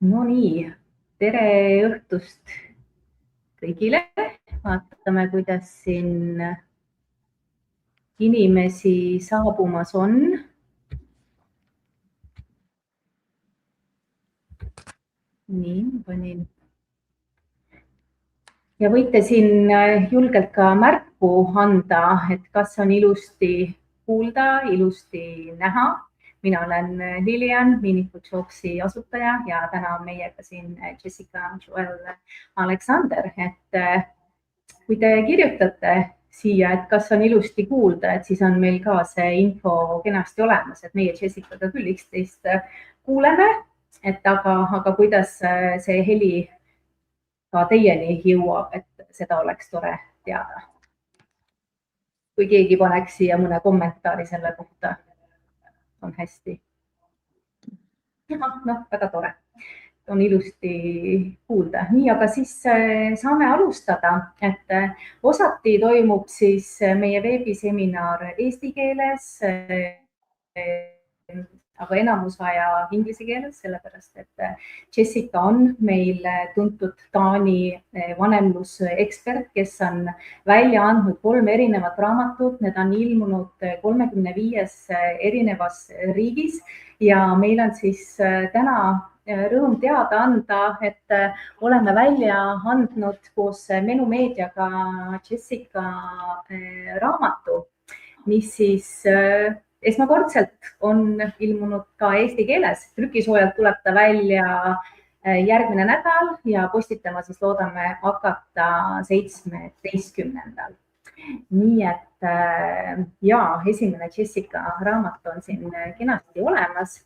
No nii, tere õhtust kõigile. Vaatame, kuidas siin inimesi saabumas on. Nii, panin. Ja võite siin julgelt ka märku anda, et kas on ilusti kuulda, ilusti näha. Mina olen Lilian, Miiniku-Jooksi asutaja ja täna on meiega siin Jessica Joelle Alexander. Kui te kirjutate siia, et kas on ilusti kuulda, et siis on meil ka see info kenasti olemas, et meie Jessicaga küll üksteist kuuleme, aga kuidas see heli ka teieni jõuab, et seda oleks tore teada. Kui keegi paneks siia mõne kommentaari selle kohta, on hästi. Noh, väga tore. On ilusti kuulda. Nii, aga siis saame alustada, et osati toimub siis meie veebiseminar eesti keeles, aga enamus aja inglise keeles, sellepärast et Jessica on meil tuntud Taani vanemlusekspert, kes on välja andnud 3 erinevat raamatut. Need on ilmunud 35 erinevas riigis ja meil on siis täna rõõm teada anda, et oleme välja andnud koos Menu Meediaga Jessica raamatu, mis siis esmakordselt on ilmunud ka eesti keeles. Trükisoojalt tuleb ta välja järgmine nädal ja postitama siis loodame hakata 17. Nii et ja esimene Jessica raamat on siin kenasti olemas.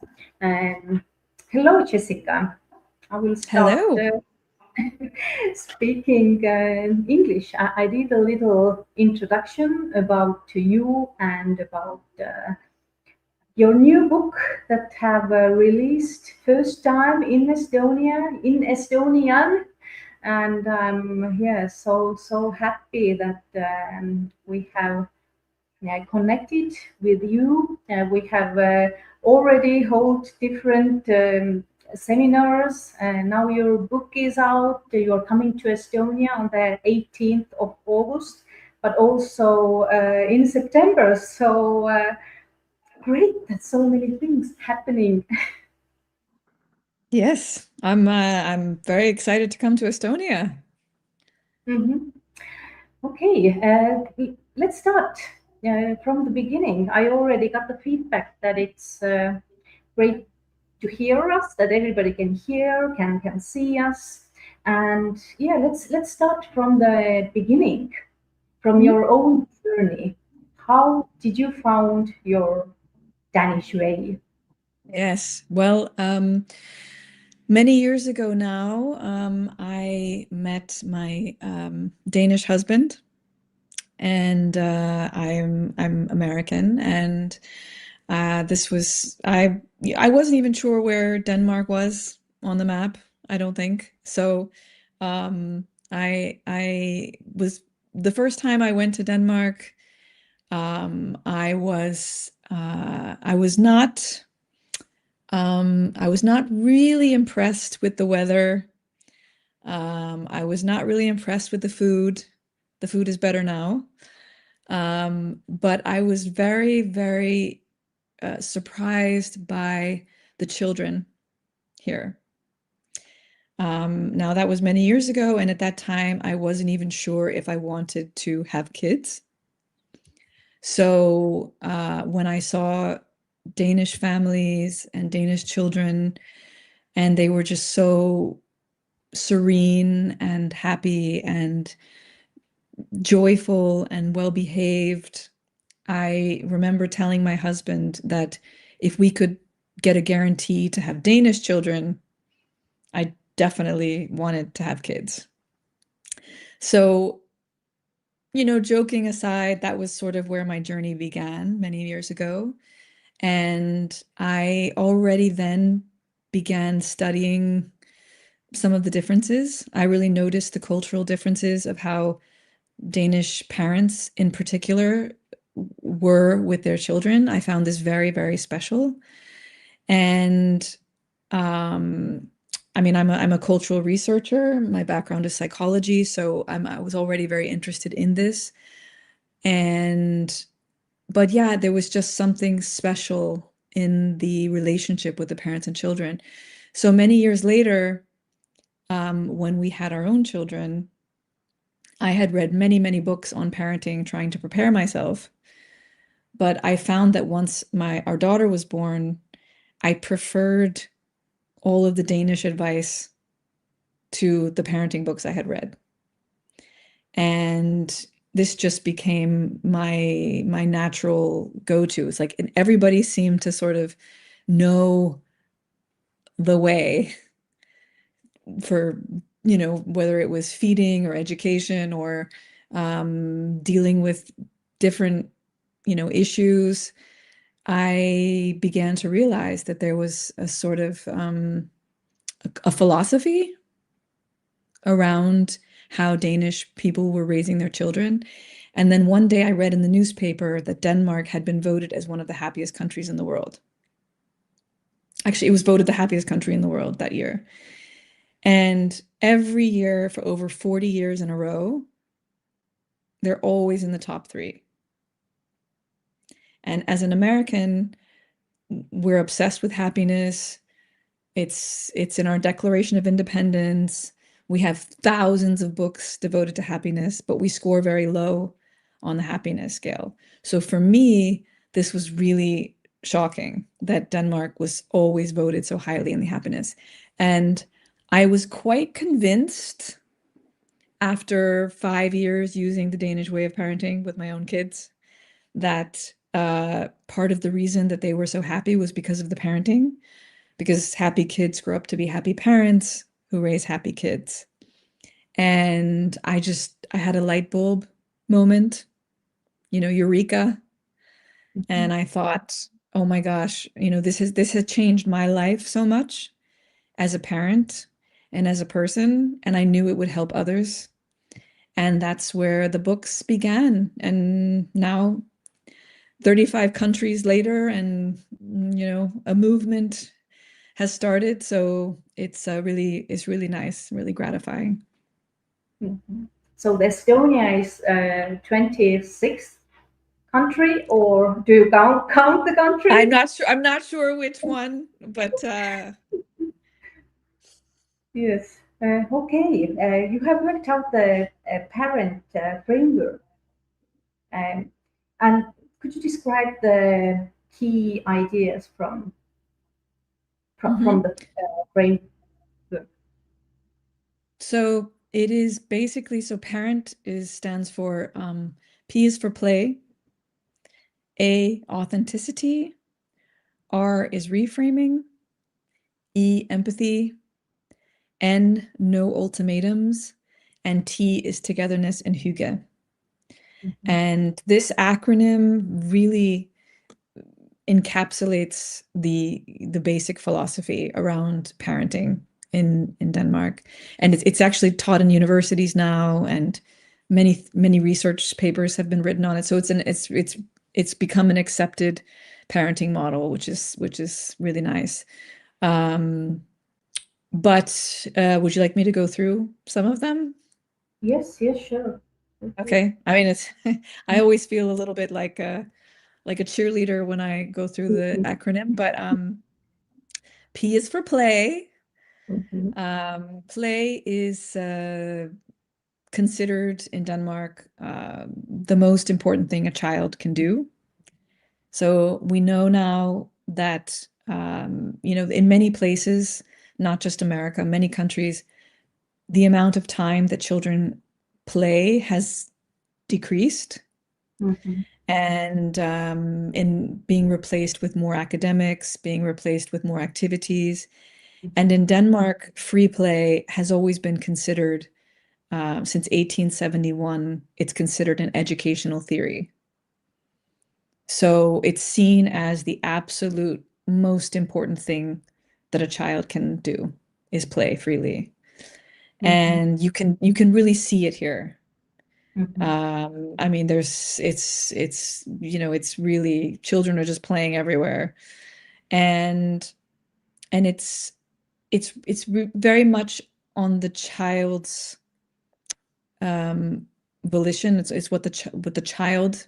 Hello, Jessica. I will start speaking English. I did a little introduction about you and about your new book that have released first time in Estonia, in Estonian. And I'm so happy that we have connected with you. We have already held different seminars. Now your book is out. You're coming to Estonia on the 18th of August, but also in September. So great, that's so many things happening. Yes, I'm very excited to come to Estonia. Okay, let's start from the beginning. I already got the feedback that it's great to hear us, that everybody can hear, can see us. And yeah, let's start from the beginning, from your own journey. How did you found your Danish way? Yes, well, many years ago now, I met my Danish husband, and I'm American, and this was I wasn't even sure where Denmark was on the map. I don't think so. I was the first time I went to Denmark. I was not really impressed with the weather. I was not really impressed with the food. The food is better now. But I was very, very surprised by the children here. Now that was many years ago, and at that time I wasn't even sure if I wanted to have kids. So when I saw Danish families and Danish children, and they were just so serene and happy and joyful and well-behaved, I remember telling my husband that if we could get a guarantee to have Danish children, I definitely wanted to have kids. So, joking aside, that was sort of where my journey began many years ago. And I already then began studying some of the differences. I really noticed the cultural differences of how Danish parents in particular were with their children. I found this very, very special. And I mean, I'm a cultural researcher. My background is psychology, so I was already very interested in this. But yeah, there was just something special in the relationship with the parents and children. So many years later, when we had our own children, I had read many, many books on parenting, trying to prepare myself. But I found that once our daughter was born, I preferred all of the Danish advice to the parenting books I had read. And this just became my natural go-to. It's like everybody seemed to sort of know the way for, whether it was feeding or education or dealing with different, issues. I began to realize that there was a sort of a philosophy around how Danish people were raising their children. And then one day I read in the newspaper that Denmark had been voted as one of the happiest countries in the world. Actually, it was voted the happiest country in the world that year. And every year for over 40 years in a row, they're always in the top 3. And as an American, we're obsessed with happiness. It's in our Declaration of Independence. We have thousands of books devoted to happiness, but we score very low on the happiness scale. So for me, this was really shocking that Denmark was always voted so highly in the happiness. And I was quite convinced after 5 years using the Danish way of parenting with my own kids that part of the reason that they were so happy was because of the parenting, because happy kids grow up to be happy parents who raise happy kids. And I had a light bulb moment, eureka. And I thought, oh my gosh, this has changed my life so much as a parent and as a person. And I knew it would help others. And that's where the books began. And now 35 countries later, and, a movement has started. So it's really nice, really gratifying. So Estonia is 26th country, or do you count the country? I'm not sure which one, but yes. Okay. You have worked out the parent framework, and could you describe the key ideas from the framework? So it is basically, stands for P is for play, A, authenticity, R is reframing, E, empathy, N, no ultimatums, and T is togetherness and hygge. And this acronym really encapsulates the basic philosophy around parenting in Denmark. And it's actually taught in universities now, and many research papers have been written on it. So it's become an accepted parenting model, which is really nice. But would you like me to go through some of them? Yes, sure. Okay. I mean, I always feel a little bit like a cheerleader when I go through the acronym, but P is for play. Play is considered in Denmark the most important thing a child can do. So we know now that, in many places, not just America, many countries, the amount of time that children play has decreased. And in being replaced with more academics, being replaced with more activities. And in Denmark, free play has always been considered, since 1871, it's considered an educational theory. So it's seen as the absolute most important thing that a child can do is play freely. And you can really see it here. I mean, it's really, children are just playing everywhere. And it's very much on the child's volition. It's what the child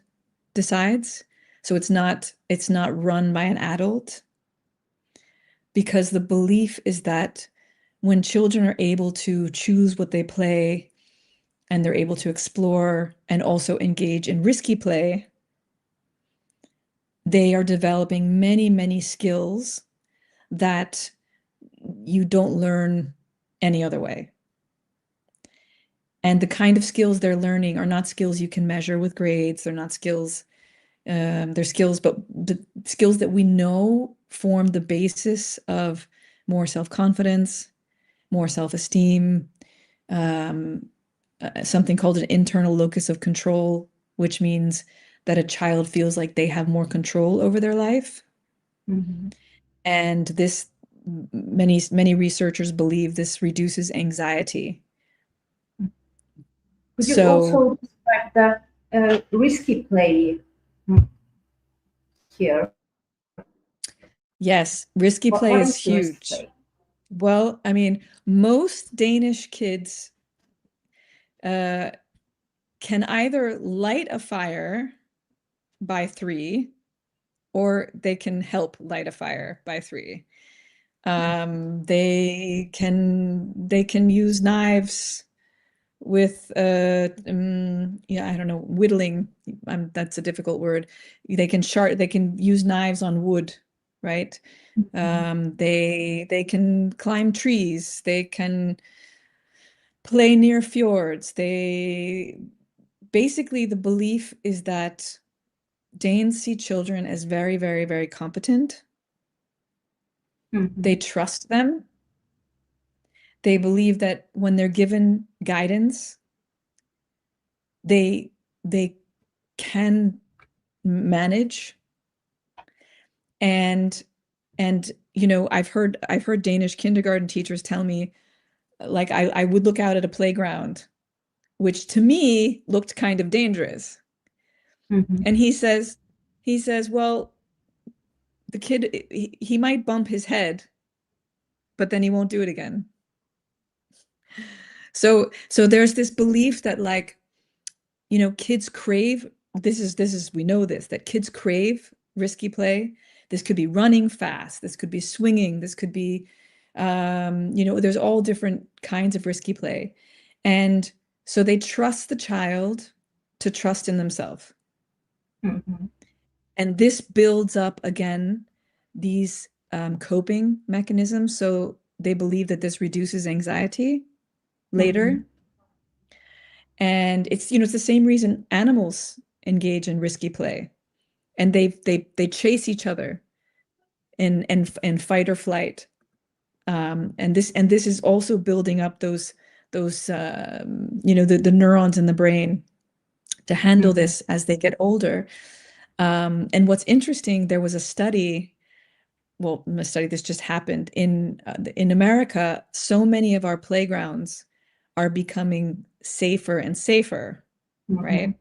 decides. So it's not run by an adult, because the belief is that when children are able to choose what they play, and they're able to explore and also engage in risky play, they are developing many, many skills that you don't learn any other way. And the kind of skills they're learning are not skills you can measure with grades. They're not skills, they're skills, but the skills that we know form the basis of more self-confidence, more self-esteem, something called an internal locus of control, which means that a child feels like they have more control over their life. Mm-hmm. And this, many researchers believe this reduces anxiety. Could you also describe the risky play here? Yes, risky play What is is risky huge. play? Well, I mean, most Danish kids can either light a fire by 3, or they can help light a fire by 3. They can use knives with I don't know, whittling. That's a difficult word. They can use knives on wood, right? They can climb trees. They can play near fjords. Basically, the belief is that Danes see children as very, very, very competent. Mm-hmm. They trust them. They believe that when they're given guidance, they can manage. And I've heard Danish kindergarten teachers tell me, like, I would look out at a playground, which to me looked kind of dangerous. Mm-hmm. And he says, well, the kid, he might bump his head, but then he won't do it again. So there's this belief that, like, kids crave, we know this, that kids crave risky play. This could be running fast. This could be swinging. This could be, there's all different kinds of risky play. And so they trust the child to trust in themselves. Mm-hmm. And this builds up, again, these coping mechanisms. So they believe that this reduces anxiety later. Mm-hmm. And it's the same reason animals engage in risky play, and they chase each other in fight or flight. And this is also building up those the neurons in the brain to handle Mm-hmm. this as they get older. And what's interesting, there was a study. Well, a study this just happened in America. So many of our playgrounds are becoming safer and safer, Mm-hmm. right?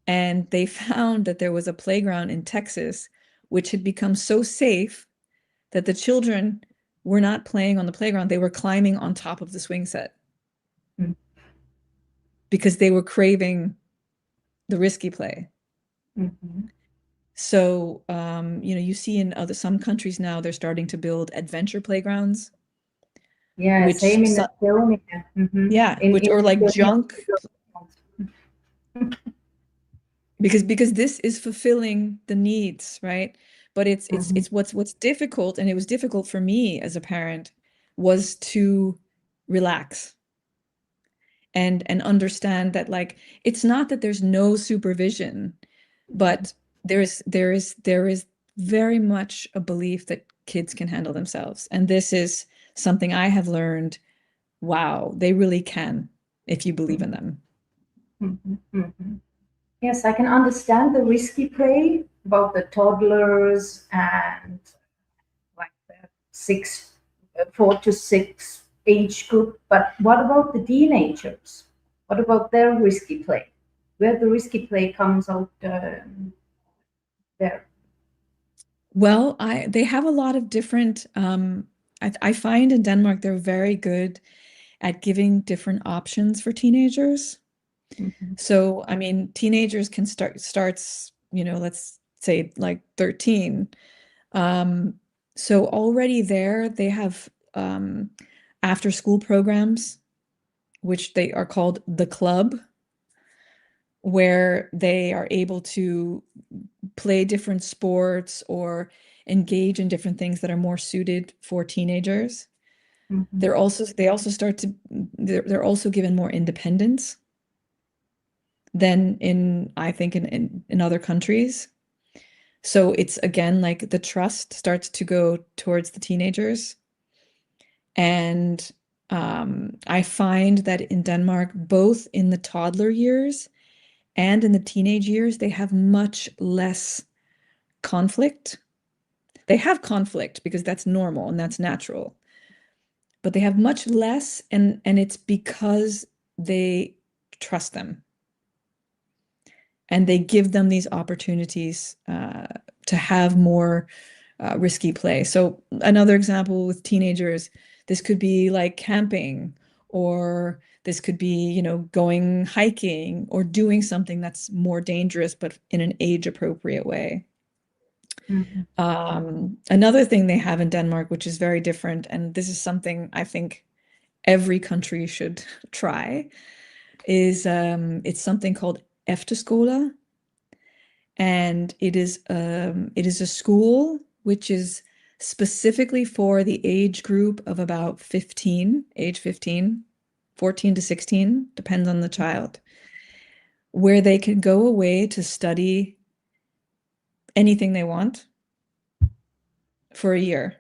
And they found that there was a playground in Texas which had become so safe that the children were not playing on the playground. They were climbing on top of the swing set. Mm-hmm. Because they were craving the risky play. Mm-hmm. So, you see in some countries now, they're starting to build adventure playgrounds. Yeah, which same in Estonia. Mm-hmm. Yeah, or like junk. Because this is fulfilling the needs, right? But it's what's difficult, and it was difficult for me as a parent, was to relax and understand that, like, it's not that there's no supervision, but there is very much a belief that kids can handle themselves. And this is something I have learned. Wow, they really can, if you believe in them. Mm-hmm. Mm-hmm. Yes, I can understand the risky play about the toddlers and like the 4 to 6 age group. But what about the teenagers? What about their risky play? Where the risky play comes out there? Well, they have a lot of different I find in Denmark they're very good at giving different options for teenagers. So, I mean, teenagers can starts, let's say like 13. So already there they have after school programs, which they are called the club, where they are able to play different sports or engage in different things that are more suited for teenagers. They're also given more independence than I think in other countries. So it's again like the trust starts to go towards the teenagers. And I find that in Denmark, both in the toddler years and in the teenage years, they have much less conflict. They have conflict because that's normal and that's natural. But they have much less, and it's because they trust them. And they give them these opportunities to have more risky play. So another example with teenagers, this could be like camping, or this could be, going hiking or doing something that's more dangerous, but in an age-appropriate way. Another thing they have in Denmark, which is very different, and this is something I think every country should try, is it's something called efterskole. And it is a school which is specifically for the age group of about age 15, 14 to 16, depends on the child, where they can go away to study anything they want for a year.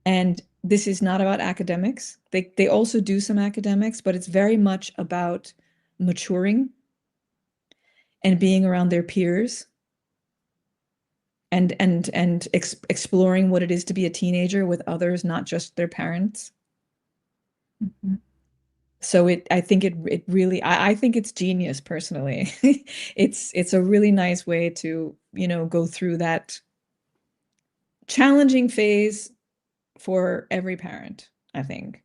And this is not about academics. They also do some academics, but it's very much about maturing and being around their peers and exploring what it is to be a teenager with others, not just their parents. So I think it really, I think it's genius personally. It's a really nice way to, go through that challenging phase for every parent, I think.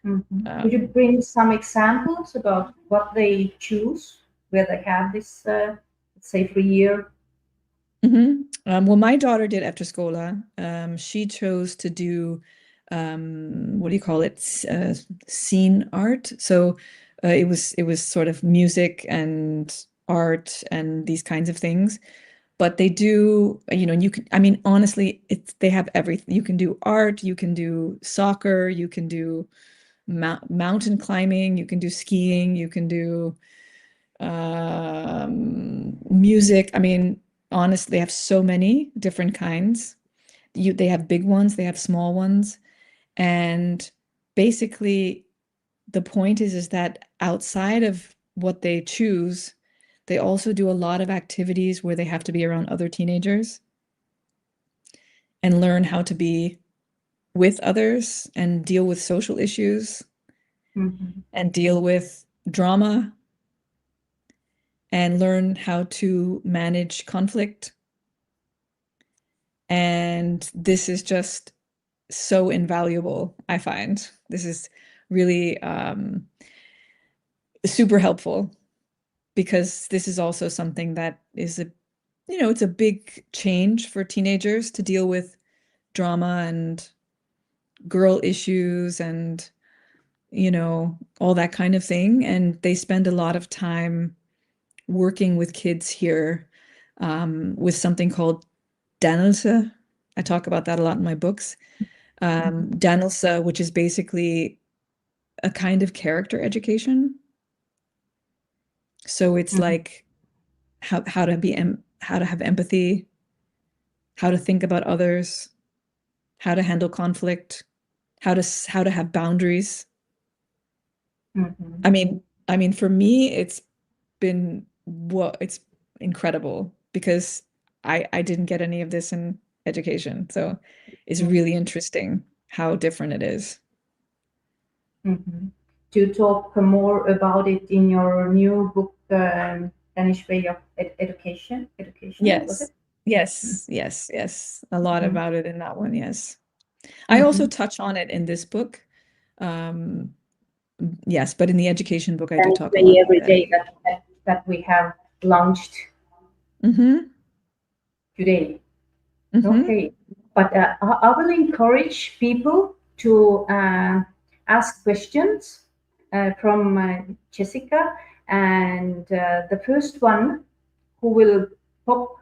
Would you bring some examples about what they choose, where they have this, let's say, for a year? Well, my daughter did efterskole. She chose to do, what do you call it? Scene art. So it was sort of music and art and these kinds of things. But they do, you can, I mean, honestly, they have everything. You can do art, you can do soccer, you can do mountain climbing, you can do skiing, you can do music. I mean, honestly, they have so many different kinds. They have big ones, they have small ones. And basically, the point is that outside of what they choose, they also do a lot of activities where they have to be around other teenagers and learn how to be with others and deal with social issues and deal with drama and learn how to manage conflict. And this is just so invaluable, I find. This is really super helpful, because this is also something that is it's a big change for teenagers to deal with drama and girl issues and, all that kind of thing. And they spend a lot of time working with kids here with something called dannelse. I talk about that a lot in my books. Dannelse, which is basically a kind of character education. So it's like how to have empathy, how to think about others, how to handle conflict, how to have boundaries. I mean, for me, it's incredible, because I didn't get any of this in education. So it's really interesting how different it is. To talk more about it in your new book, Danish Way of Education. Yes. Yes, yes, yes. A lot Mhm. about it in that one, yes. I also touch on it in this book. Yes, but in the education book, I do talk a lot about Every it. day that we have launched today. Okay, but I will encourage people to ask questions from Jessica, and the first one who will pop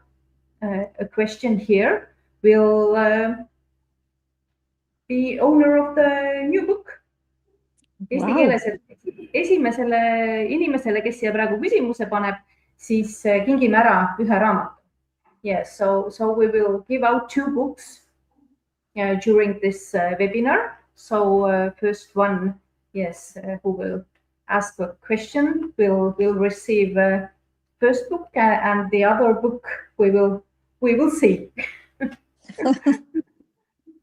a question here will be owner of the new book. Eesti Wow. keeles, et esimesele inimesele, kes siia praegu küsimuse paneb, siis kingime ära ühe raamatu. Yes, so we will give out 2 books during this webinar. So first one, yes, who will ask a question will receive first book, and the other book we will see.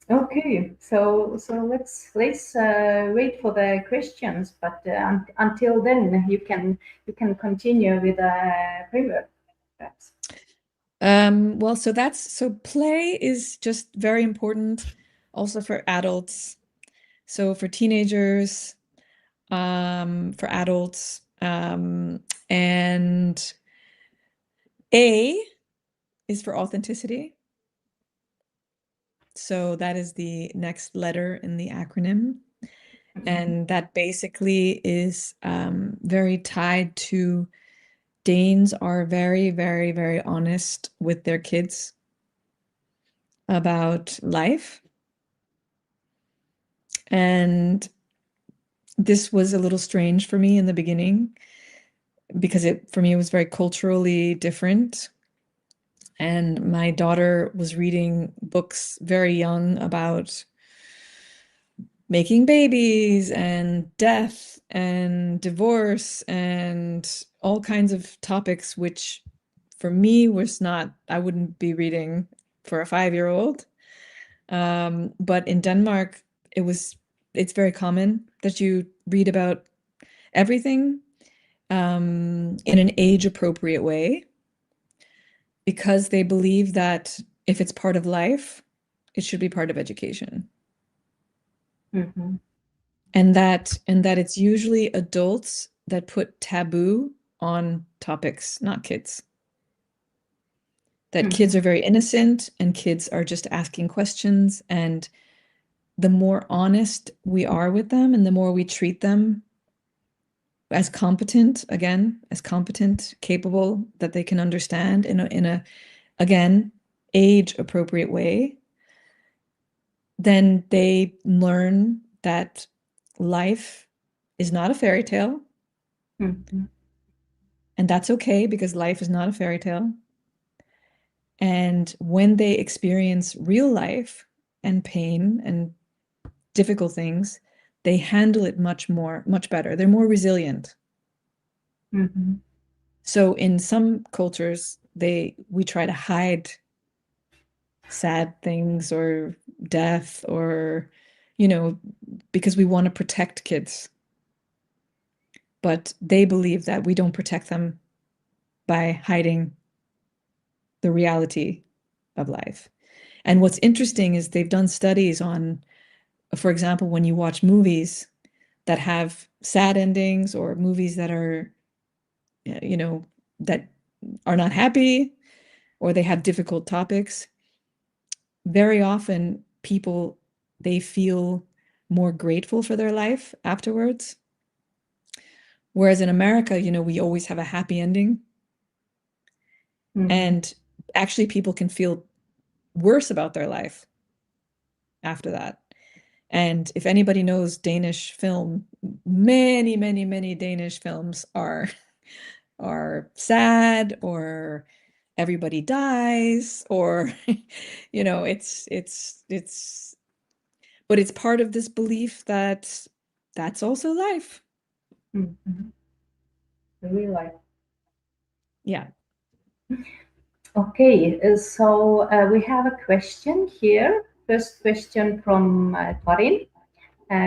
Okay, so let's wait for the questions, but until then you can continue with a framework, perhaps. Well, so play is just very important also for adults. So for teenagers, for adults, and A is for authenticity. So that is the next letter in the acronym. And that basically is very tied to Danes are very, very, very honest with their kids about life. And this was a little strange for me in the beginning because for me, it was very culturally different. And my daughter was reading books very young about making babies and death and divorce and all kinds of topics, which for me was not, I wouldn't be reading for a 5-year-old. But in Denmark, it's very common that you read about everything in an age-appropriate way, because they believe that if it's part of life, it should be part of education. And that it's usually adults that put taboo on topics, not kids. That kids are very innocent and kids are just asking questions, and the more honest we are with them and the more we treat them as competent, capable, that they can understand in a again, age-appropriate way, then they learn that life is not a fairy tale. And that's okay, because life is not a fairy tale. And when they experience real life and pain and difficult things, they handle it much better. They're more resilient. So in some cultures, we try to hide sad things or death, or, because we want to protect kids. But they believe that we don't protect them by hiding the reality of life. And what's interesting is they've done studies on, for example, when you watch movies that have sad endings or movies that are, that are not happy, or they have difficult topics, very often people, they feel more grateful for their life afterwards. Whereas in America, we always have a happy ending. And actually people can feel worse about their life after that. And if anybody knows Danish film, many, many, many Danish films are sad, or everybody dies, or but it's part of this belief that that's also life. Real life. Yeah. Okay, so we have a question here. First question from Karin.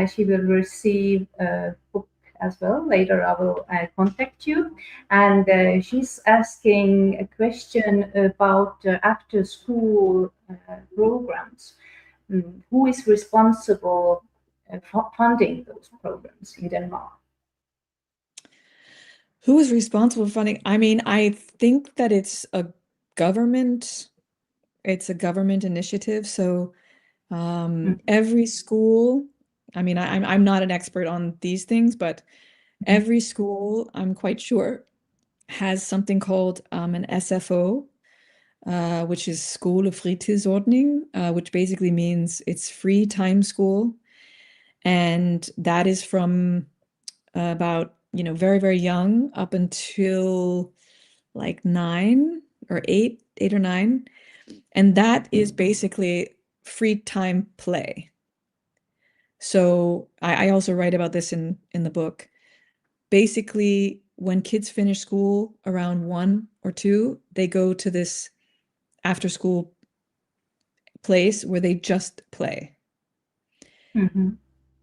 She will receive a book as well. Later, I will contact you. And she's asking a question about after-school programs. Who is responsible for funding those programs in Denmark? Who is responsible for funding? I mean, I think that it's a government initiative. So every school, I mean, I'm not an expert on these things, but every school, I'm quite sure, has something called an SFO, which is skolefritidsordning, which basically means it's free time school. And that is from about, very, very young up until like 9 or 8 or 9. And that is basically free time play. So I also write about this in the book. Basically, when kids finish school around 1 or 2, they go to this after school place where they just play.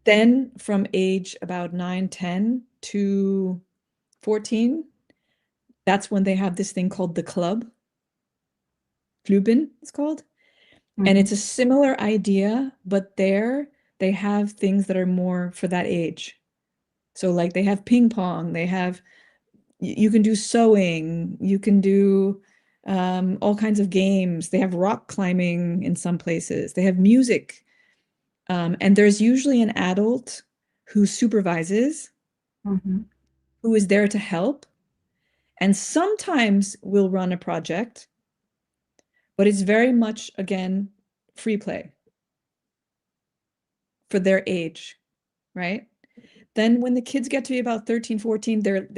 Then from age about 9, 10 to 14, that's when they have this thing called the club. Klubben, it's called. And it's a similar idea, but there they have things that are more for that age. So like they have ping pong, you can do sewing, you can do all kinds of games. They have rock climbing in some places. They have music. And there's usually an adult who supervises, who is there to help, and sometimes will run a project, but it's very much, again, free play for their age, right? Then when the kids get to be about 13, 14, they're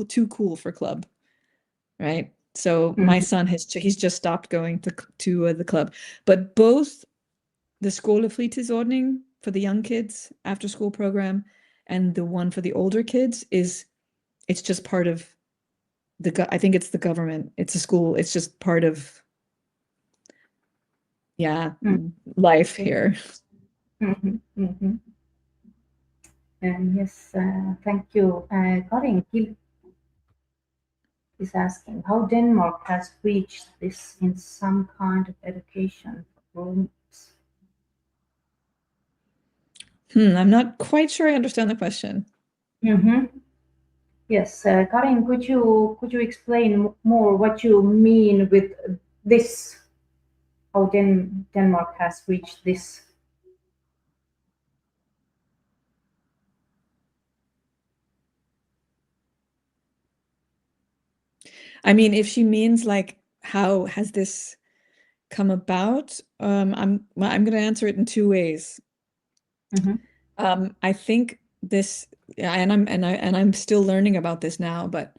too cool for club, right? So my son he's just stopped going to the club. But both the skolefritidsordning for the young kids after school program and the one for the older kids it's just part of I think it's the government. It's a school. It's just part of life here. Yes, thank you. Karin is asking how Denmark has reached this in some kind of education for grown-ups. I'm not quite sure I understand the question. Yes, Karin, could you explain more what you mean with this? How Denmark has reached this? I mean, if she means like how has this come about, I'm going to answer it in 2 ways. I think this, and I'm still learning about this now, but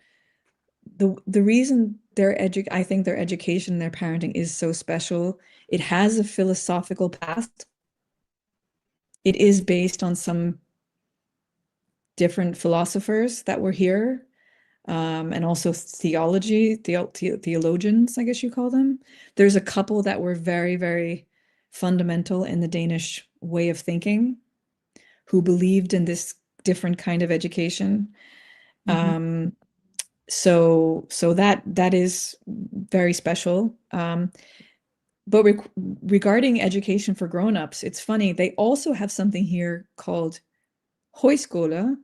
the reason I think their education, their parenting is so special, it has a philosophical past. It is based on some different philosophers that were here, and also theologians, I guess you call them. There's a couple that were very, very fundamental in the Danish way of thinking, who believed in this different kind of education. So that is very special. But regarding education for grown-ups, it's funny, they also have something here called højskole,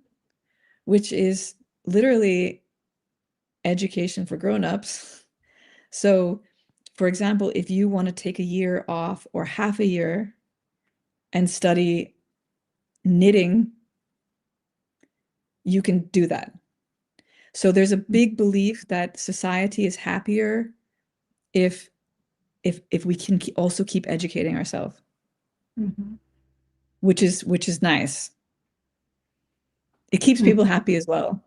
which is literally education for grown-ups. So, for example, if you want to take a year off or half a year and study knitting, you can do that. So there's a big belief that society is happier if we can also keep educating ourselves, which is nice. It keeps people happy as well.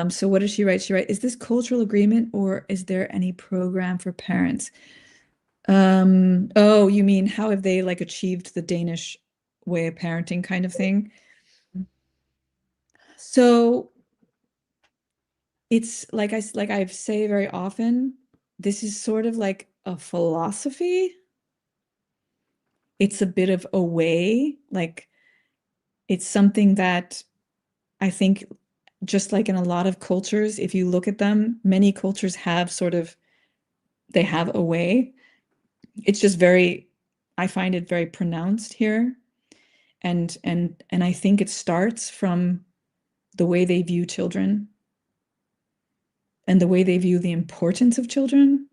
So what does she write? She writes, is this cultural agreement or is there any program for parents? Oh, you mean how have they like achieved the Danish way of parenting kind of thing? So it's like I say very often, this is sort of like a philosophy. It's a bit of a way, like it's something that I think, just like in a lot of cultures, if you look at them, many cultures have they have a way. It's just I find it very pronounced here. And I think it starts from the way they view children and the way they view the importance of children.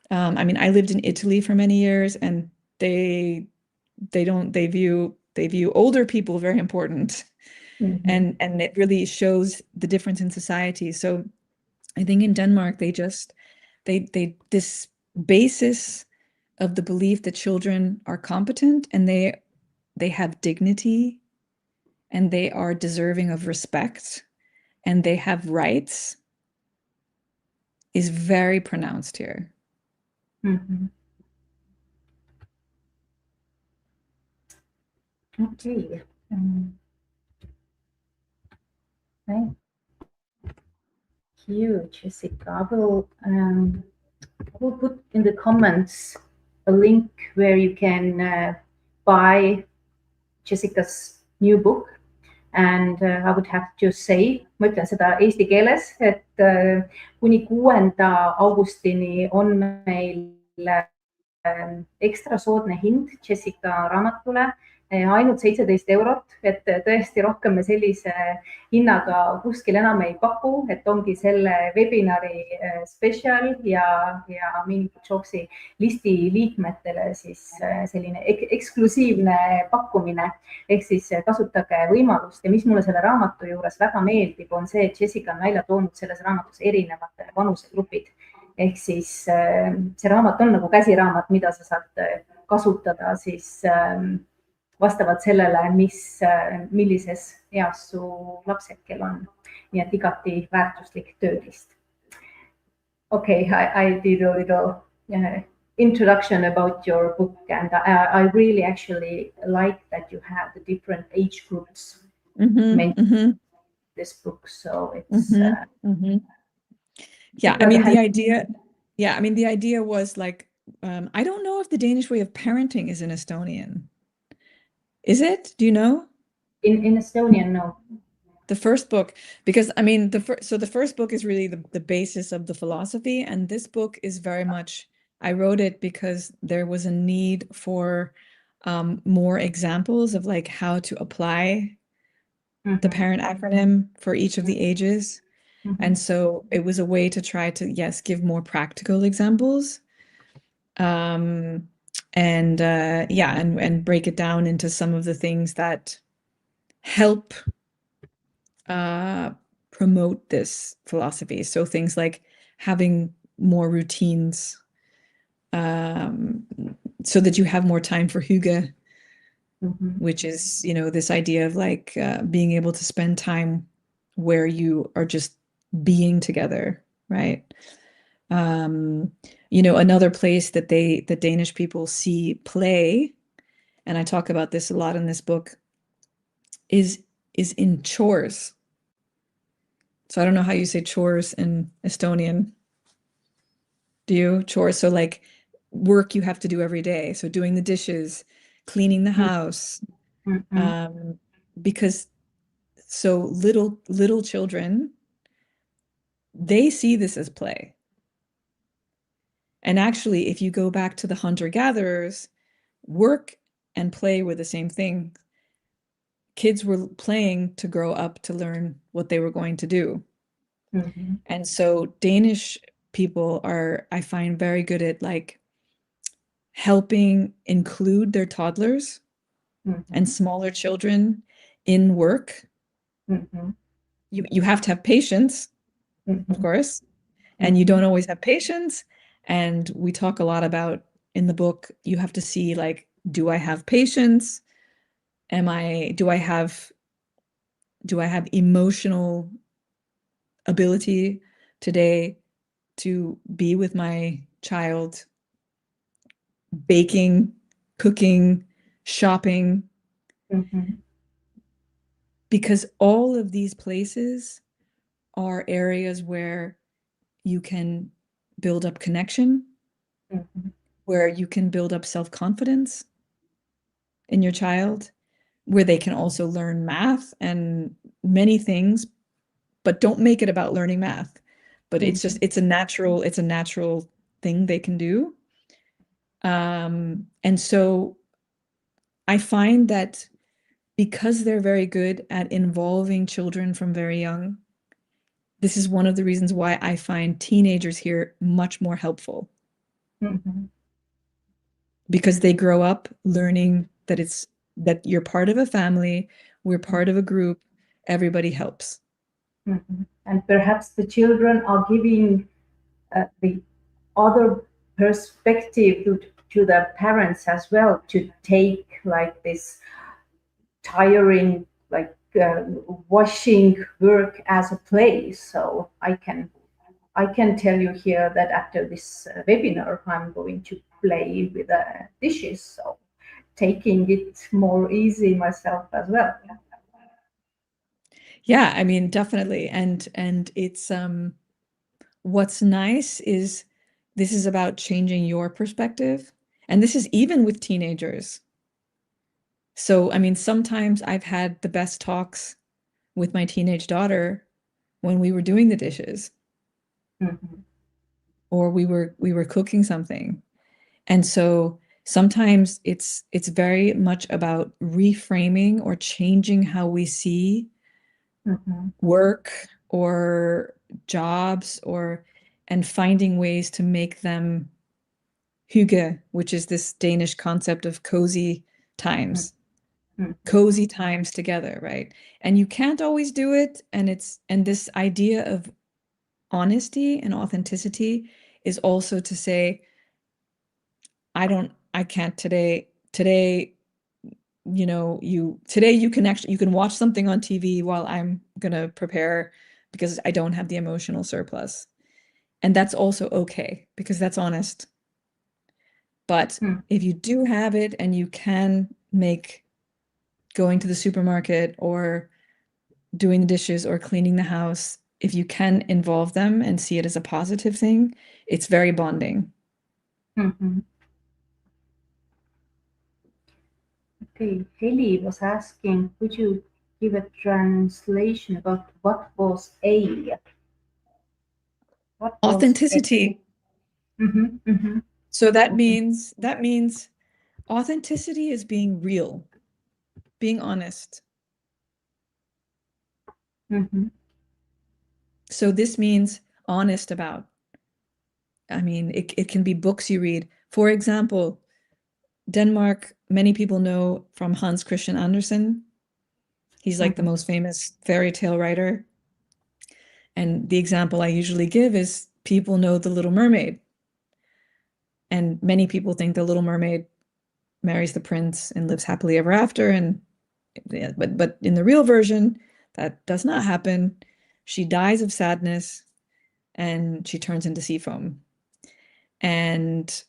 I mean, I lived in Italy for many years, and they view older people very important. Mm-hmm. And it really shows the difference in society. So I think in Denmark, this basis of the belief that children are competent and they have dignity and they are deserving of respect and they have rights is very pronounced here. Mm-hmm. Okay. Thank you, Jessica. I will put in the comments a link where you can buy Jessica's new book. And I would have to say, ma ütlen seda eesti keeles, et kuni 6. augustini on meil ekstra soodne hind Jessica raamatule, ainult 17 eurot, et tõesti rohkem me sellise hinnaga kuskil enam ei paku, et ongi selle webinari spetsial ja Minijoksi listi liikmetele siis selline eksklusiivne pakkumine, ehk siis kasutage võimalust. Ja mis mulle selle raamatu juures väga meeldib, on see, et Jessica on välja toonud selles raamatus erinevad vanusegrupid. Ehk siis see raamat on nagu käsiraamat, mida sa saad kasutada siis vastavalt sellele, millises eas su laps hetkel on. Nii et igati väärtuslik tööriist. Okay, I did a little introduction about your book, and I really actually like that you have the different age groups mentioned in this book. So it's yeah, I mean, the idea was like, I don't know if the Danish way of parenting is in Estonian. Is it? Do you know? In Estonian, no. The first book, because I mean, the first book is really the basis of the philosophy, and this book is very much, I wrote it because there was a need for more examples of like how to apply the parent acronym for each of the ages. And so it was a way to try to, yes, give more practical examples. And break it down into some of the things that help promote this philosophy. So things like having more routines, so that you have more time for hygge, which is, this idea of like being able to spend time where you are just being together, right? Another place that the Danish people see play, and I talk about this a lot in this book, is in chores. So I don't know how you say chores in Estonian. Do you? Chores, so like work you have to do every day. So doing the dishes, cleaning the house, because so little children, they see this as play. And actually, if you go back to the hunter-gatherers, work and play were the same thing. Kids were playing to grow up to learn what they were going to do. And so Danish people are, I find, very good at like helping include their toddlers and smaller children in work. You have to have patience, of course, and you don't always have patience. And we talk a lot about in the book, you have to see like, do I have patience? Do I have emotional ability today to be with my child, baking, cooking, shopping? Because all of these places are areas where you can build up connection, where you can build up self-confidence in your child, where they can also learn math and many things, but don't make it about learning math. But it's just, it's a natural thing they can do. And so I find that because they're very good at involving children from very young, this is one of the reasons why I find teenagers here much more helpful. Because they grow up learning that you're part of a family, we're part of a group, everybody helps. And perhaps the children are giving the other perspective to the parents as well, to take like this tiring, like washing work as a play. So I can tell you here that after this webinar, I'm going to play with the dishes. So taking it more easy myself as well. Yeah, I mean, definitely. And it's what's nice is this is about changing your perspective. And this is even with teenagers. So, I mean, sometimes I've had the best talks with my teenage daughter when we were doing the dishes. Or we were cooking something. And so sometimes it's very much about reframing or changing how we see work or jobs, and finding ways to make them hygge, which is this Danish concept of cozy times. Cozy times together, right? And you can't always do it. And this idea of honesty and authenticity is also to say, I can't today, you know, today you can watch something on TV while I'm gonna prepare because I don't have the emotional surplus. And that's also okay, because that's honest. But if you do have it and you can make going to the supermarket or doing the dishes or cleaning the house, if you can involve them and see it as a positive thing, it's very bonding. Okay, Haley was asking, could you give a translation about what was A? What was Authenticity. A? So that means authenticity is being real, being honest. So this means honest about, I mean, it can be books you read. For example, Denmark, many people know from Hans Christian Andersen. He's like the most famous fairy tale writer. And the example I usually give is people know The Little Mermaid. And many people think The Little Mermaid marries the prince and lives happily ever after. But in the real version, that does not happen. She dies of sadness and she turns into sea foam. And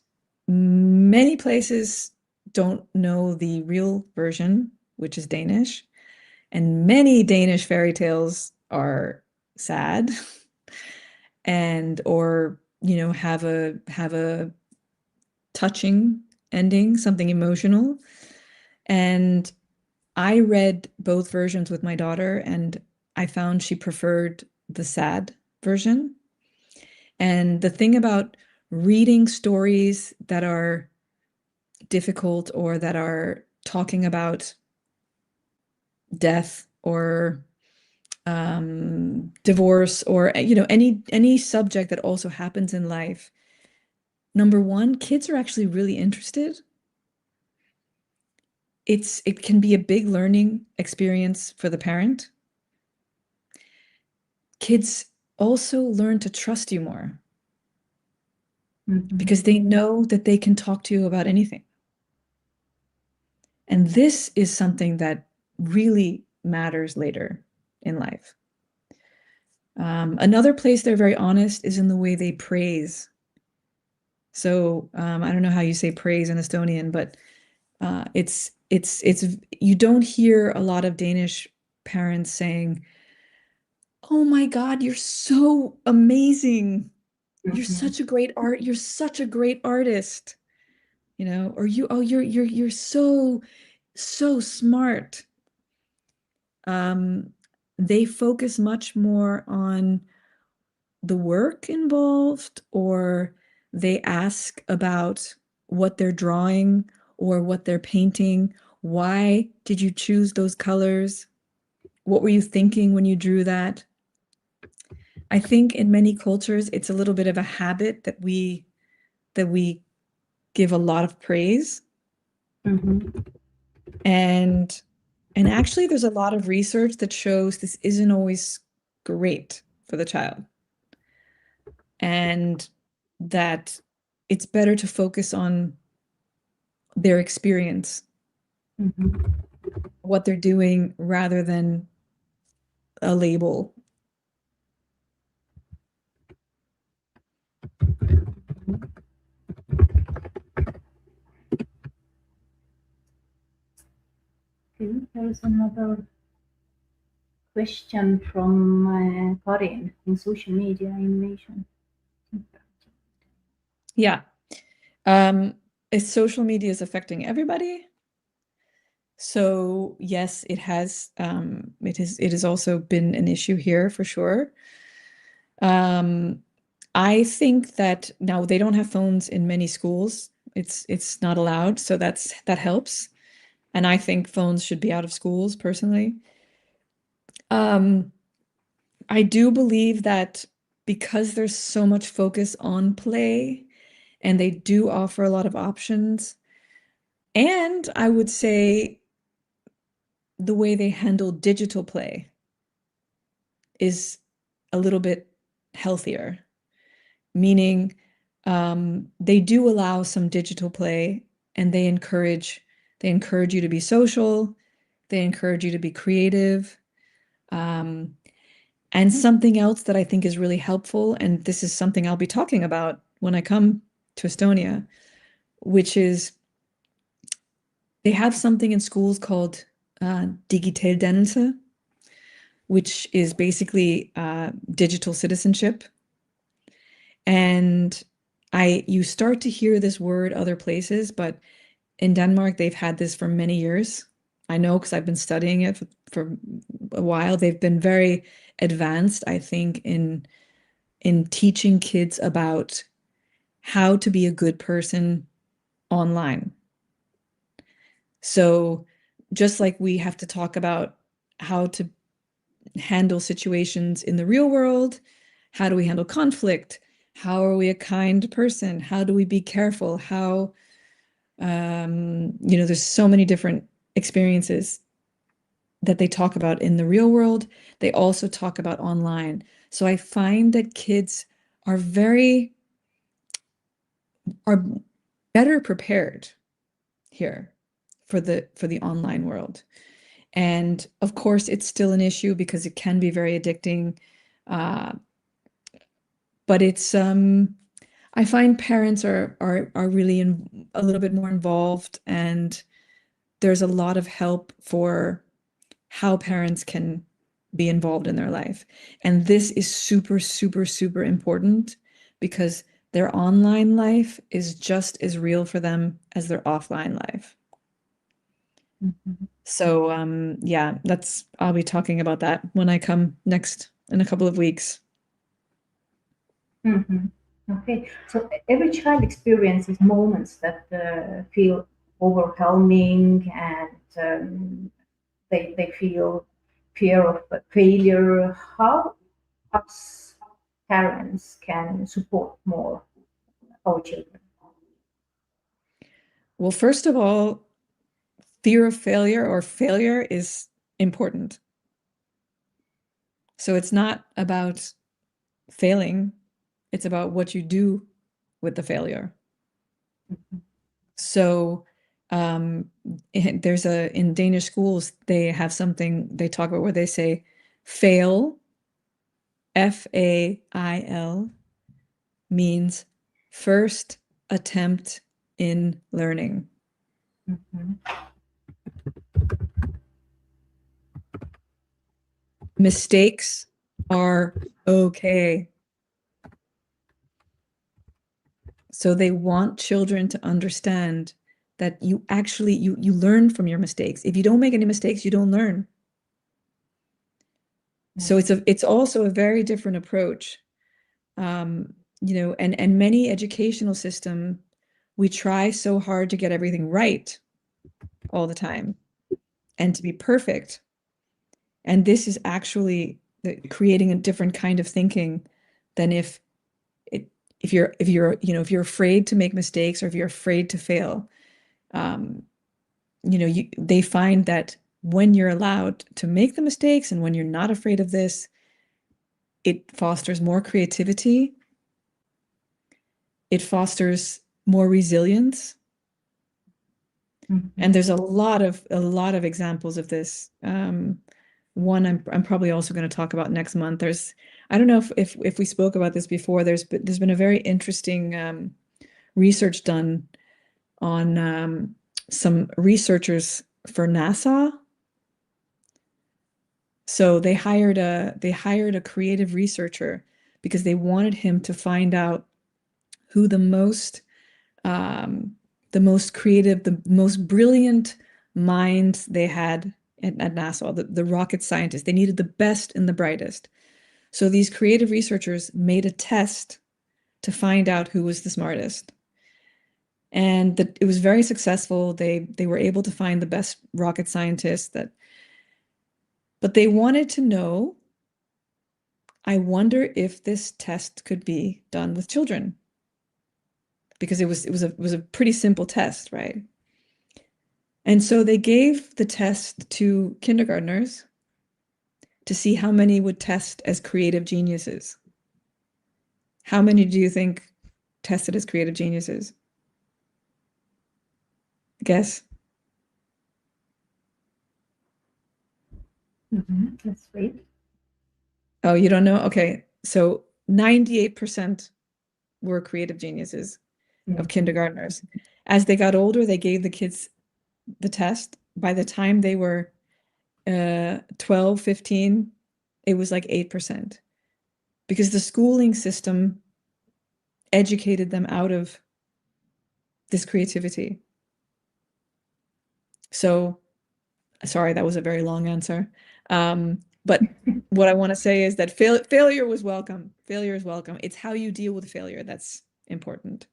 many places don't know the real version, which is Danish. And many Danish fairy tales are sad or have a touching ending, something emotional. And I read both versions with my daughter, and I found she preferred the sad version. And the thing about reading stories that are difficult or that are talking about death or divorce or any subject that also happens in life, number one, kids are actually really interested. It can be a big learning experience for the parent. Kids also learn to trust you more because they know that they can talk to you about anything. And this is something that really matters later in life. Another place they're very honest is in the way they praise. So I don't know how you say praise in Estonian, but it's you don't hear a lot of Danish parents saying, "Oh my God, you're so amazing. You're such a great artist." Or you're so so smart. They focus much more on the work involved, or they ask about what they're drawing or what they're painting. Why did you choose those colors? What were you thinking when you drew that? I think in many cultures, it's a little bit of a habit that we give a lot of praise. And actually, there's a lot of research that shows this isn't always great for the child. And that it's better to focus on their experience, what they're doing, rather than a label. Okay, there is another question from Karin in social media innovation. Yeah. Is social media is affecting everybody? So yes, it has. It has also been an issue here for sure. I think that now they don't have phones in many schools. It's not allowed, so that helps. And I think phones should be out of schools personally. I do believe that because there's so much focus on play and they do offer a lot of options, and I would say the way they handle digital play is a little bit healthier, meaning they do allow some digital play, and they encourage you to be social, they encourage you to be creative. And something else that I think is really helpful, and this is something I'll be talking about when I come to Estonia, which is they have something in schools called digiteldannelse, which is basically digital citizenship. And you start to hear this word other places, but in Denmark, they've had this for many years. I know because I've been studying it for a while. They've been very advanced, I think, in teaching kids about how to be a good person online. So just like we have to talk about how to handle situations in the real world, how do we handle conflict? How are we a kind person? How do we be careful? How, there's so many different experiences that they talk about in the real world. They also talk about online. So I find that kids are better prepared here for the online world. And of course, it's still an issue because it can be very addicting. But it's I find parents are really a little bit more involved, and there's a lot of help for how parents can be involved in their life. And this is super, super, super important because their online life is just as real for them as their offline life. So yeah, I'll be talking about that when I come next in a couple of weeks. Okay, so every child experiences moments that feel overwhelming, and they feel fear of failure. How us parents can support more our children? Well, first of all, fear of failure or failure is important. So it's not about failing, it's about what you do with the failure. So in Danish schools, they have something they talk about where they say fail, FAIL, means first attempt in learning. Mistakes are okay. So they want children to understand that you actually, you learn from your mistakes. If you don't make any mistakes, you don't learn. So it's also a very different approach. You know, and many educational system, we try so hard to get everything right all the time and to be perfect. And this is actually creating a different kind of thinking than if you're you know, if you're afraid to make mistakes, or if you're afraid to fail, you know, they find that when you're allowed to make the mistakes and when you're not afraid of this, it fosters more creativity. It fosters more resilience. And there's a lot of examples of this. One I'm probably also going to talk about next month. I don't know if we spoke about this before. There's been a very interesting research done on some researchers for NASA. So they hired a creative researcher because they wanted him to find out who the most creative, the most brilliant minds they had at NASA, the rocket scientists. They needed the best and the brightest. So these creative researchers made a test to find out who was the smartest. And it was very successful. They were able to find the best rocket scientists but they wanted to know, I wonder if this test could be done with children. Because it was a pretty simple test, right? And so they gave the test to kindergartners to see how many would test as creative geniuses. How many do you think tested as creative geniuses? Guess. That's great. Oh, you don't know? Okay. So 98% were creative geniuses of kindergartners. As they got older, they gave the kids the test. By the time they were 12, 15, it was like 8%. Because the schooling system educated them out of this creativity. So, sorry, that was a very long answer. But what I want to say is that failure was welcome. Failure is welcome. It's how you deal with failure that's important.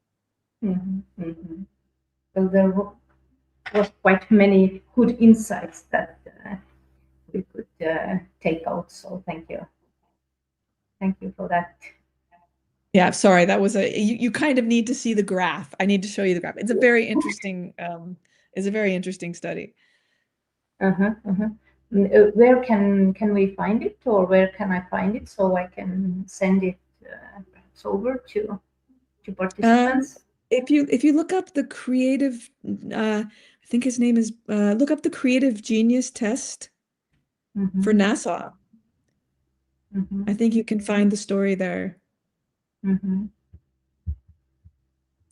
Well, there was quite many good insights that we could take out. So thank you. Thank you for that. Yeah, sorry, that was you kind of need to see the graph. I need to show you the graph. It's a very interesting study. Where can we find it, or where can I find it so I can send it perhaps over to participants? If you look up the creative, I think his name is look up the creative genius test for NASA. I think you can find the story there.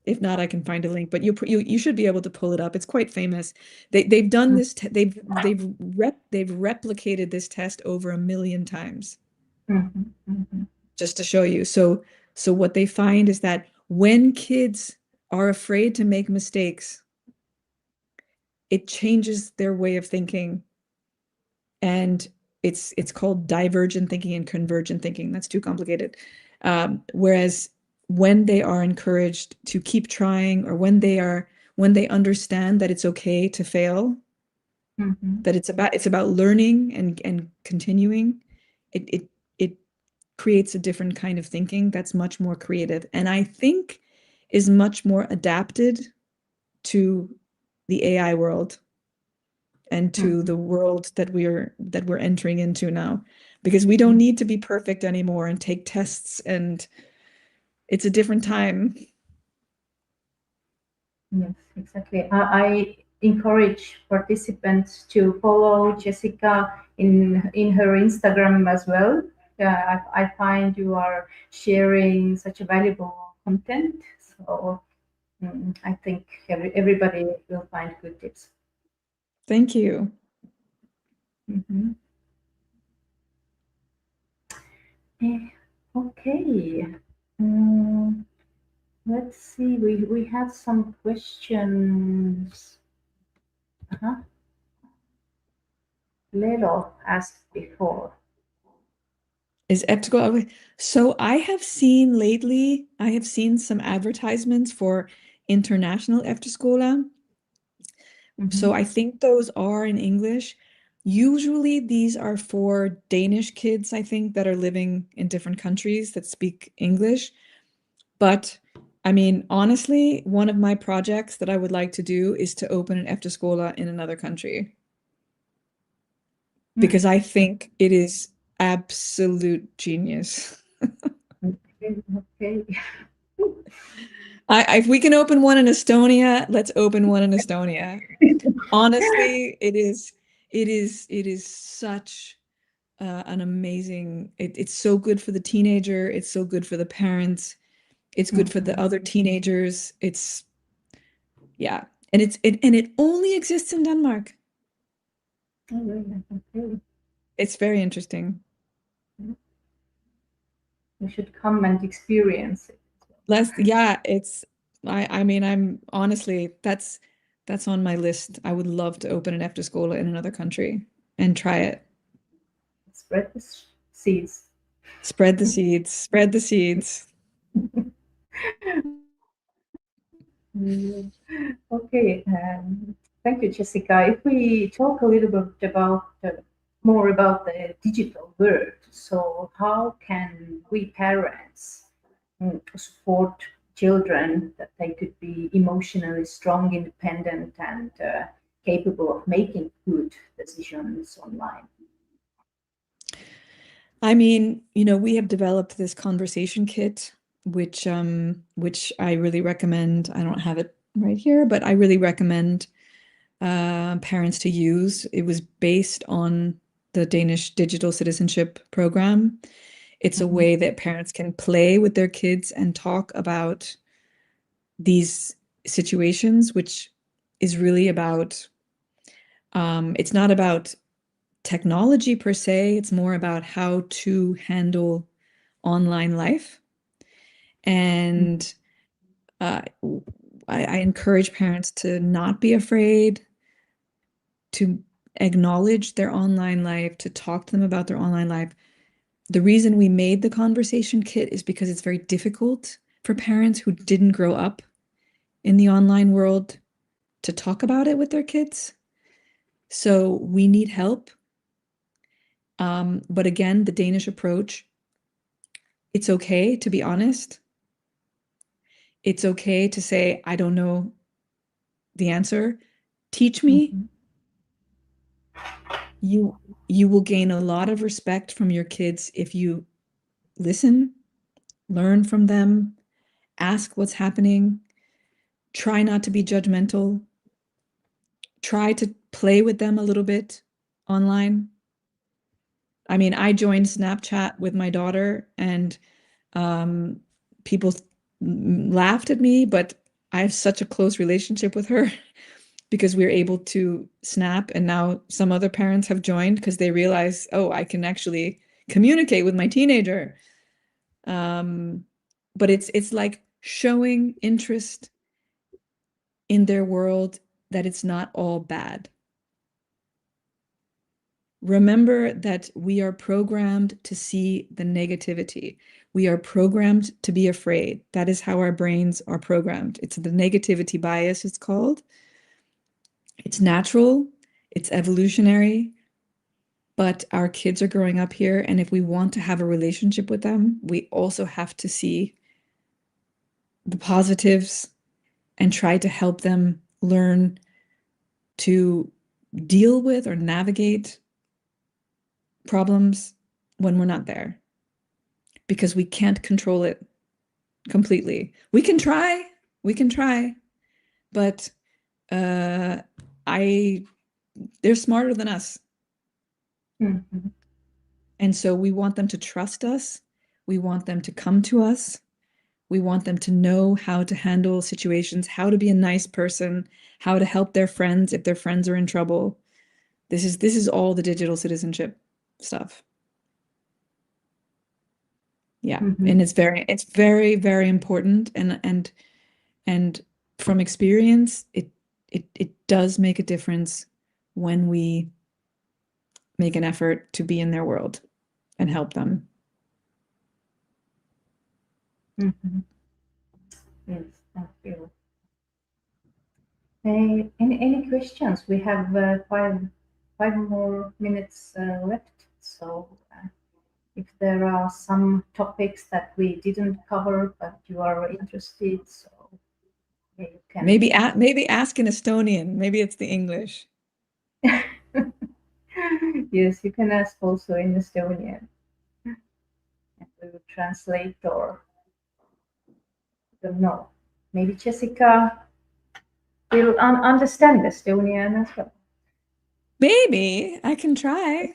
If not, I can find a link, but you should be able to pull it up. It's quite famous. They've done this. They've replicated this test over 1 million times. Just to show you. So what they find is that when kids are afraid to make mistakes, it changes their way of thinking, and it's called divergent thinking and convergent thinking. That's too complicated. Whereas when they are encouraged to keep trying, or when they understand that it's okay to fail, that it's about learning and continuing, it creates a different kind of thinking that's much more creative, and I think is much more adapted to the AI world and to the world that we're entering into now, because we don't need to be perfect anymore and take tests, and it's a different time. Yes, exactly. I encourage participants to follow Jessica in her Instagram as well. I find you are sharing such a valuable content. So I think everybody will find good tips. Thank you. Okay. let's see. We had some questions. Lelo asked before. Is after-school? So I have seen lately, I have seen some advertisements for international after-school. So I think those are in English. Usually these are for Danish kids, I think, that are living in different countries that speak English. But I mean, honestly, one of my projects that I would like to do is to open an after-school in another country. Because I think it is absolute genius. Okay. If we can open one in Estonia, let's open one in Estonia. Honestly, it is such an amazing, it's so good for the teenager, it's so good for the parents, it's good for the other teenagers. Yeah, and it only exists in Denmark. Okay. It's very interesting. You should come and experience it. Yeah, I mean, I'm honestly, that's on my list. I would love to open an after school in another country and try it. Spread the seeds. Spread the seeds. Spread the seeds. Okay. Thank you, Jessica. If we talk a little bit about more about the digital world, so how can we parents support children that they could be emotionally strong, independent, and capable of making good decisions online? I mean, we have developed this conversation kit, which I really recommend. I don't have it right here, but I really recommend parents to use. It was based on the Danish digital citizenship program. It's a way that parents can play with their kids and talk about these situations, which is really about, it's not about technology per se, it's more about how to handle online life. And I encourage parents to not be afraid to acknowledge their online life, to talk to them about their online life. The reason we made the conversation kit is because it's very difficult for parents who didn't grow up in the online world to talk about it with their kids. So we need help. But again, the Danish approach, it's okay to be honest. It's okay to say, I don't know the answer. Teach me. You will gain a lot of respect from your kids if you listen, learn from them, ask what's happening, try not to be judgmental, try to play with them a little bit online. I mean, I joined Snapchat with my daughter and people laughed at me, but I have such a close relationship with her because we're able to snap, and now some other parents have joined because they realize, oh, I can actually communicate with my teenager. But it's like showing interest in their world, that it's not all bad. Remember that we are programmed to see the negativity. We are programmed to be afraid. That is how our brains are programmed. It's the negativity bias, it's called. It's natural, it's evolutionary, but our kids are growing up here, and if we want to have a relationship with them, we also have to see the positives and try to help them learn to deal with or navigate problems when we're not there, because we can't control it completely. We can try, but they're smarter than us. And so we want them to trust us. We want them to come to us. We want them to know how to handle situations, how to be a nice person, how to help their friends if their friends are in trouble. This is all the digital citizenship stuff. Yeah. And it's very, very important. And from experience, it does make a difference when we make an effort to be in their world and help them. Yes, thank you. Any questions? We have 5 more minutes left. So if there are some topics that we didn't cover but you are interested, so you can maybe ask in Estonian. Maybe it's the English. Yes, you can ask also in Estonian. And we will translate, or I don't know. Maybe Jessica will understand Estonian as well. Maybe I can try.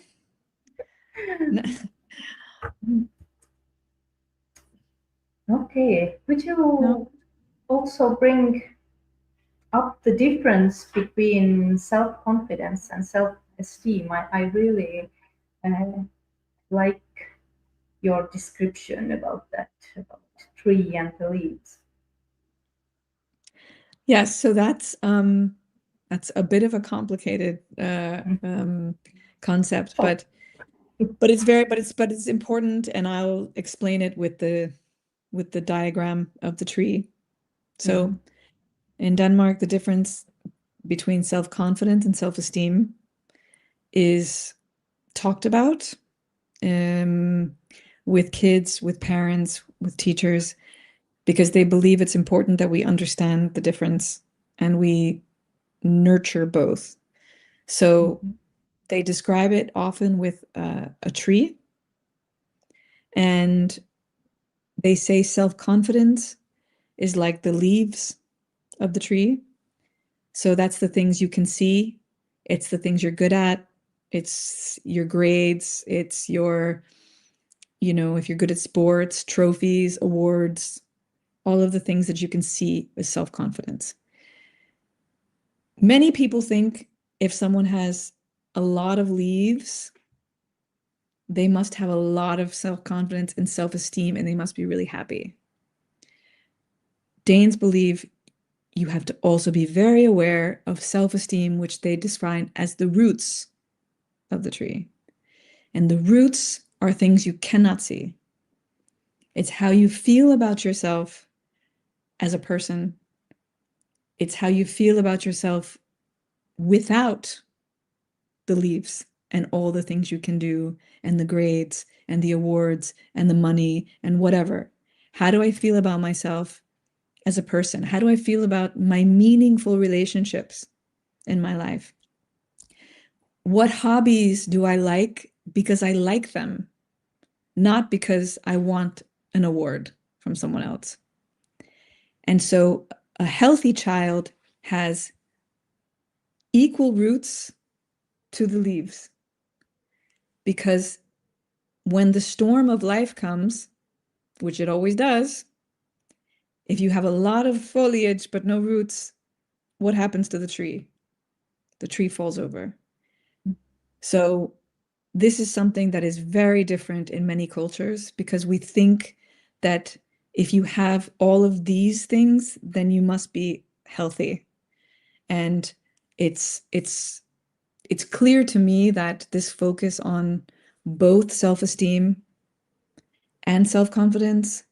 Okay. Would you also bring up the difference between self-confidence and self-esteem? I really like your description about that, about tree and the leaves. Yes, so that's a bit of a complicated concept, but it's important, and I'll explain it with the diagram of the tree. So in Denmark, the difference between self-confidence and self-esteem is talked about with kids, with parents, with teachers, because they believe it's important that we understand the difference and we nurture both. So they describe it often with a tree, and they say self-confidence is like the leaves of the tree. So that's the things you can see. It's the things you're good at. It's your grades. It's your, if you're good at sports, trophies, awards, all of the things that you can see is self-confidence. Many people think if someone has a lot of leaves, they must have a lot of self-confidence and self-esteem, and they must be really happy. Danes believe you have to also be very aware of self-esteem, which they define as the roots of the tree. And the roots are things you cannot see. It's how you feel about yourself as a person. It's how you feel about yourself without the leaves and all the things you can do, and the grades and the awards and the money and whatever. How do I feel about myself as a person? How do I feel about my meaningful relationships in my life? What hobbies do I like because I like them, not because I want an award from someone else? And so a healthy child has equal roots to the leaves, because when the storm of life comes, which it always does, if you have a lot of foliage but no roots, what happens to the tree? The tree falls over. So this is something that is very different in many cultures, because we think that if you have all of these things, then you must be healthy. And it's clear to me that this focus on both self-esteem and self-confidence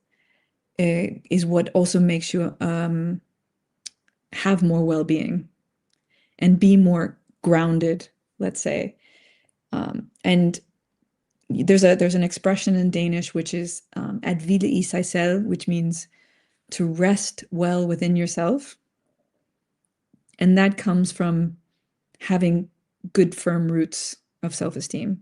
is what also makes you have more well-being and be more grounded, let's say. And there's an expression in Danish which is at hvile i sig selv, which means to rest well within yourself. And that comes from having good, firm roots of self-esteem.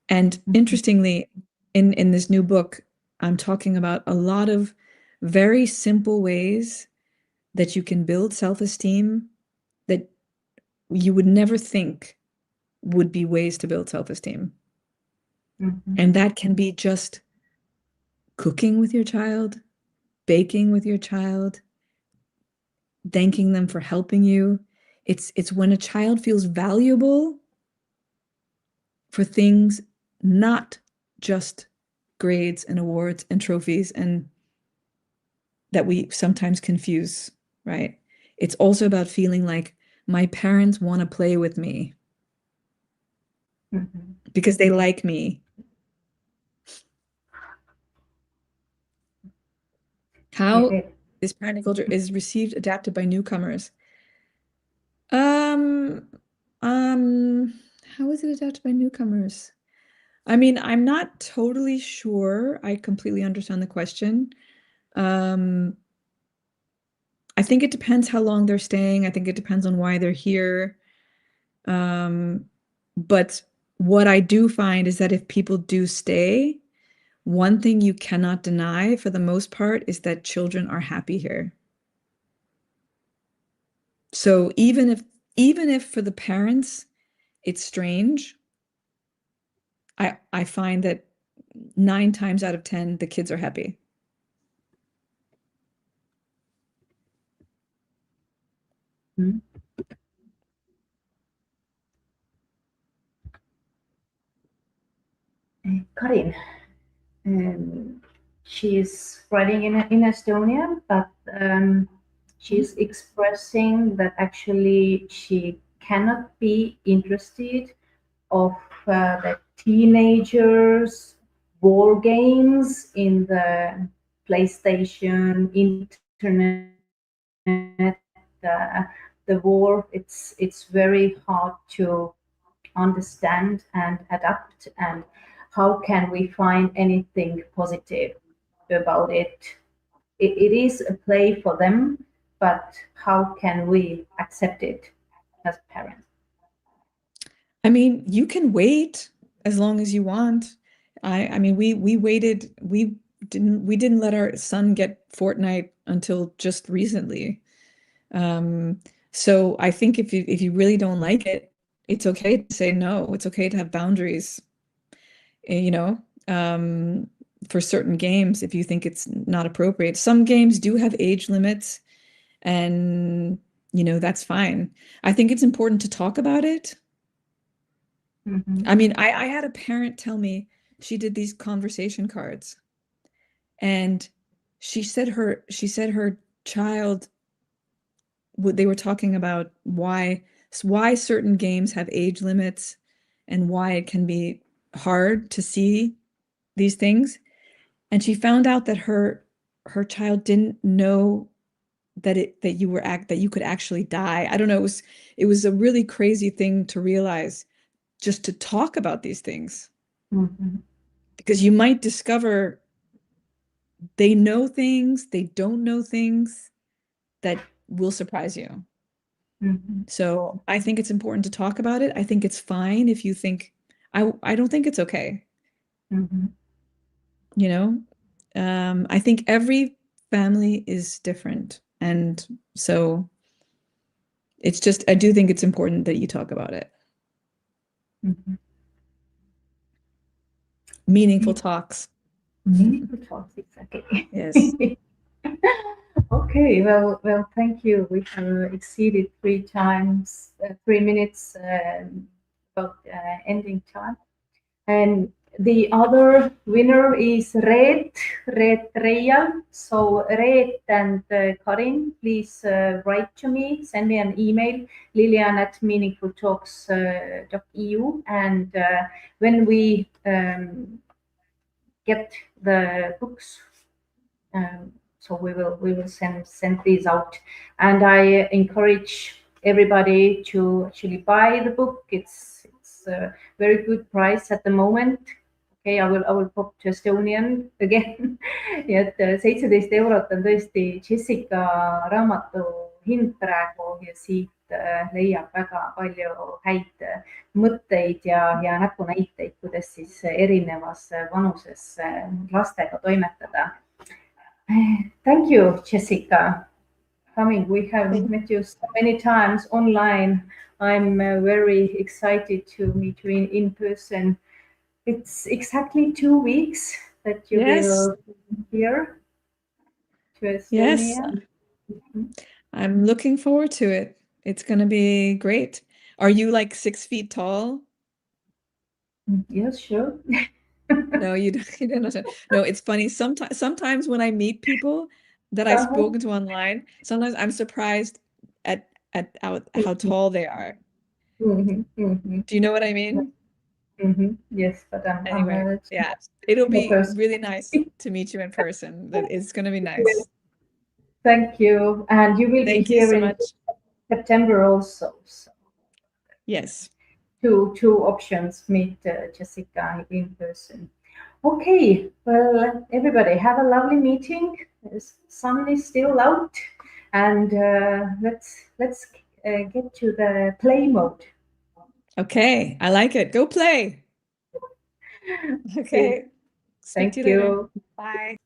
And interestingly, in this new book, I'm talking about a lot of very simple ways that you can build self-esteem that you would never think would be ways to build self-esteem. And that can be just cooking with your child, baking with your child, thanking them for helping you. It's when a child feels valuable for things not just grades and awards and trophies, and that we sometimes confuse, right? It's also about feeling like my parents want to play with me because they like me. How this parenting culture is received, adapted by newcomers. How is it adapted by newcomers? I mean, I'm not totally sure I completely understand the question. I think it depends how long they're staying. I think it depends on why they're here. But what I do find is that if people do stay, one thing you cannot deny for the most part is that children are happy here. So even if for the parents it's strange, I find that 9 times out of 10 the kids are happy. Karin, she is writing in Estonia, but she's expressing that actually she cannot be interested of the teenagers' war games in the PlayStation, internet, the war. It's very hard to understand and adapt, and how can we find anything positive about it? It is a play for them, but how can we accept it as parents? I mean, you can wait as long as you want. I mean, we waited. We didn't let our son get Fortnite until just recently. So I think if you really don't like it, it's okay to say no. It's okay to have boundaries, you know, for certain games if you think it's not appropriate. Some games do have age limits, and you know, that's fine. I think it's important to talk about it. I mean, I had a parent tell me she did these conversation cards, and she said her child, they were talking about why certain games have age limits and why it can be hard to see these things. And she found out that her child didn't know that you could actually die. I don't know, it was a really crazy thing to realize, just to talk about these things. Because you might discover they know things, they don't know things that will surprise you. So I think it's important to talk about it. I think it's fine if you think, I don't think it's okay. You know, I think every family is different. And so it's just, I do think it's important that you talk about it. Meaningful talks. Meaningful talks, exactly. Yes. Okay, well, thank you. We have exceeded 3 minutes about ending time. And the other winner is Reet Reial. So Reet and Karin, please write to me, send me an email, lilian@meaningfultalks.eu. And when we get the books, so we will send these out. And I encourage everybody to actually buy the book. It's a very good price at the moment. Okay, I will pop to Estonian again. nii et 17 eurot on tõesti Jessica raamatu hind praegu, ja siit leiab väga palju häid mõtteid ja näpunäiteid, kuidas siis erinevas vanuses lastega toimetada. Thank you, Jessica, coming. We have met you so many times online. I'm very excited to meet you in person. It's exactly 2 weeks that you will be here to Estonia. Yes, I'm looking forward to it. It's going to be great. Are you like 6 feet tall? Yes, sure. No, you don't understand. No, it's funny. Sometimes when I meet people that I've spoken to online, sometimes I'm surprised at how tall they are. Mhm, mhm, Do you know what I mean? mhm. Yes, but I'm Anyway, a yeah, it'll small be person. really nice to meet you in person. That it's going to be nice. Thank you. And you will be Thank you here so in much. September also. So Yes. two options, meet Jessica in person. Okay, well, everybody, have a lovely meeting. The sun is still out, and let's get to the play mode. Okay, I like it. Go play. Okay, Okay. Speak to thank you later. you. Bye.